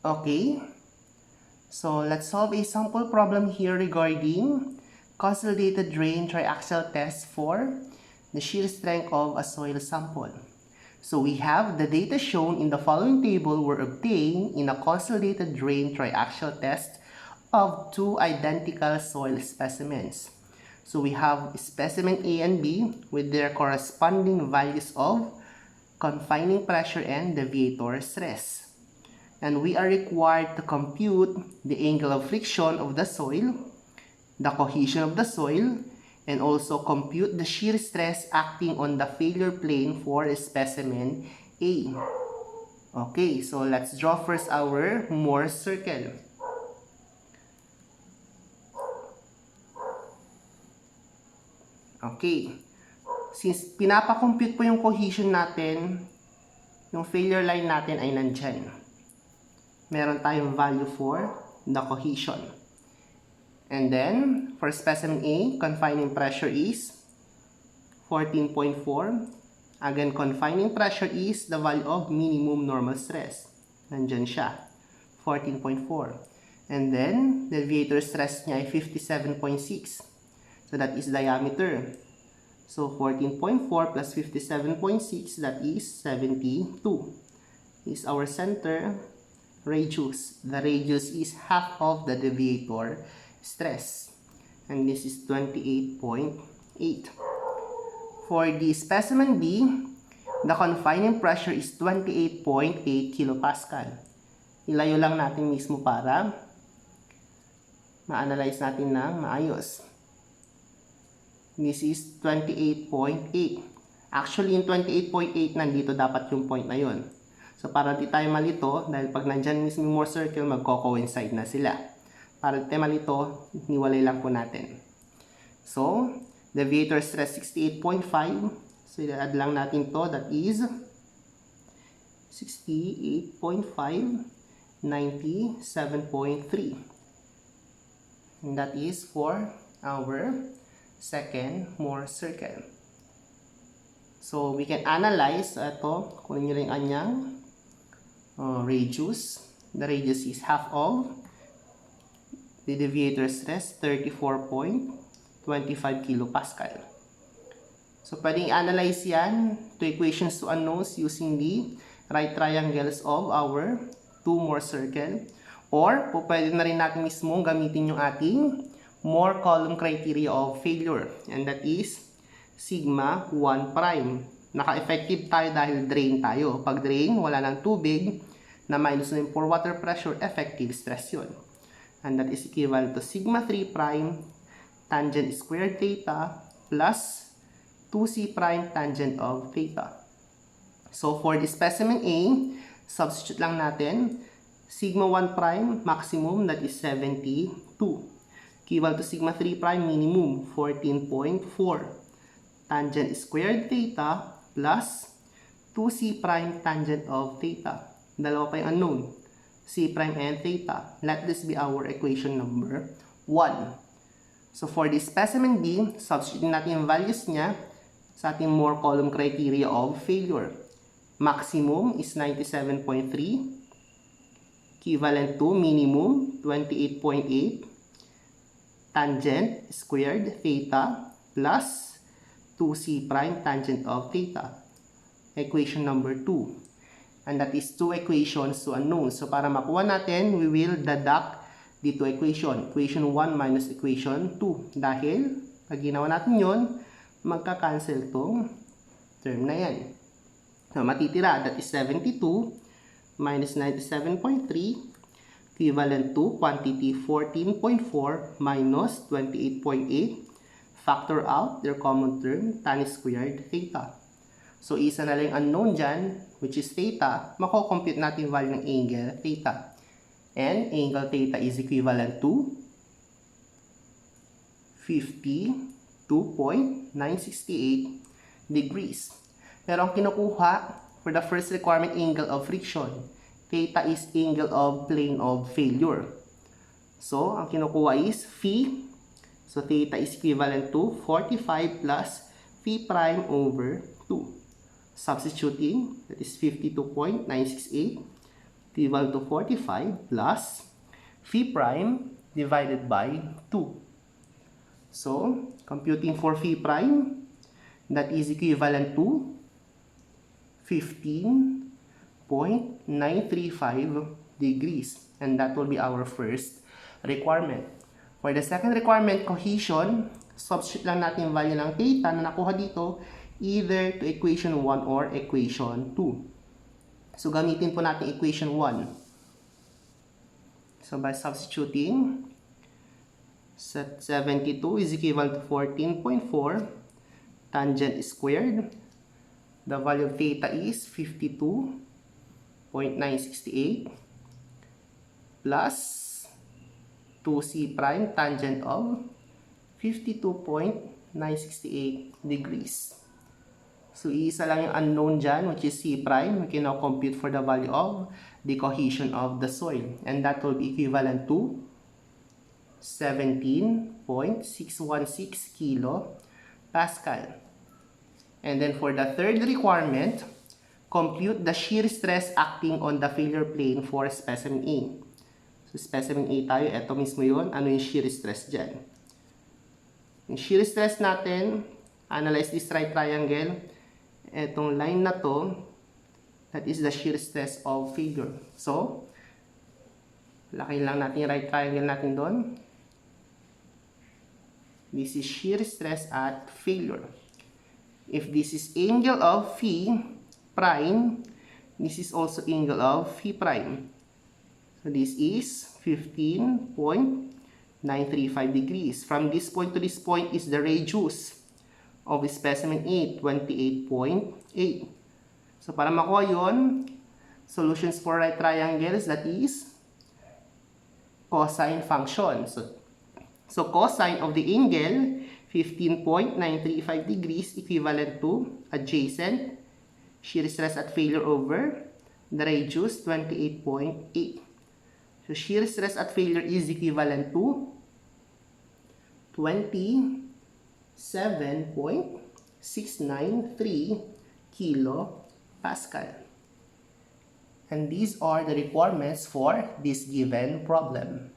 Okay, so let's solve a sample problem here regarding consolidated drain triaxial test for the shear strength of a soil sample. So we have the data shown in the following table were obtained in a consolidated drain triaxial test of two identical soil specimens. So we have specimen A and B with their corresponding values of confining pressure and deviator stress. And we are required to compute the angle of friction of the soil, the cohesion of the soil, and also compute the shear stress acting on the failure plane for specimen A. Okay, so let's draw first our Morse circle. Okay, since pinapakompute po yung cohesion natin, yung failure line natin ay nandyan. Meron tayong value for the cohesion. And then, for specimen A, confining pressure is 14.4. Again, confining pressure is the value of minimum normal stress. Nandyan siya, 14.4. And then, deviator stress niya ay 57.6. So, that is diameter. So, 14.4 plus 57.6, that is 72. Is our center. Radius. The radius is half of the deviator stress. And this is 28.8. For the specimen B, the confining pressure is 28.8 kilopascal. Ilayo lang natin mismo para ma-analyze natin ng maayos. This is 28.8. Actually, yung 28.8 nandito dapat yung point na yun. So, para di tayo malito, dahil pag nandyan mismo yung Morse circle, magko-coincide na sila. Para di tayo malito, niwalay lang po natin. So, deviator stress 68.5. So, i-add lang natin to. That is 68.5, 97.3. And that is for our second Morse circle. So, we can analyze ito. Kunin nyo rin ang anyang radius. The radius is half of the deviator stress, 34.25 kilopascal. So, pwedeng i-analyze yan to equations to unknowns using the right triangles of our two Morse circle. Or, pwede na rin natin mismo gamitin yung ating Moore column criteria of failure. And that is sigma 1 prime. Naka-effective tayo dahil drain tayo. Pag drain, wala ng tubig na minus na yung for water pressure, effective stress yun. And that is equivalent to sigma 3 prime tangent squared theta plus 2c prime tangent of theta. So, for the specimen A, substitute lang natin sigma 1 prime maximum, that is 72. Equivalent to sigma 3 prime minimum, 14.4. Tangent squared theta plus 2c prime tangent of theta. Dalawa pa yung unknown, c prime and theta. Let this be our equation number 1. So, for the specimen B, substitute natin yung values niya sa ating Moore column criteria of failure. Maximum is 97.3, equivalent to minimum 28.8, tangent squared theta plus 2c prime tangent of theta. Equation number 2. And that is two equations to unknown. So, para makuha natin, we will deduct the two equation. Equation 1 minus equation 2. Dahil, pag ginawa natin yon, magka-cancel tong term na yan. So, matitira, that is 72 minus 97.3, equivalent to quantity 14.4 minus 28.8. Factor out their common term, tan squared theta. So, isa na lang unknown dyan, which is theta. Mako-compute natin yung value ng angle theta. And angle theta is equivalent to 52.968 degrees. Pero ang kinukuha for the first requirement angle of friction, theta is angle of plane of failure. So, ang kinukuha is phi. So, theta is equivalent to 45 plus phi prime over 2. Substituting, that is 52.968 equal to 45 plus phi prime divided by 2. So, computing for phi prime, that is equivalent to 15.935 degrees. And that will be our first requirement. For the second requirement, cohesion, substitute lang natin yung value ng theta na nakuha dito either to equation 1 or equation 2. So, gamitin po natin equation 1. So, by substituting, set 72 is equal to 14.4 tangent squared. The value of theta is 52.968 plus 2c prime tangent of 52.968 degrees. So, isa lang yung unknown dyan, which is c prime. We can now compute for the value of the cohesion of the soil. And that will be equivalent to 17.616 kilo Pascal. And then for the third requirement, compute the shear stress acting on the failure plane for specimen A. So, specimen A tayo, ito mismo yun. Ano yung shear stress dyan? Yung shear stress natin, analyze this right triangle. Etong line na to, that is the shear stress of failure. So, laki lang natin yung right triangle natin doon. This is shear stress at failure. If this is angle of phi prime, this is also angle of phi prime. So, this is 15.935 degrees. From this point to this point is the radius of specimen A, 28.8. So, para makuha yun, solutions for right triangles, that is cosine function. So cosine of the angle, 15.935 degrees, equivalent to adjacent shear stress at failure over the radius, 28.8. So shear stress at failure is equivalent to 27.693 kilo Pascal. And these are the requirements for this given problem.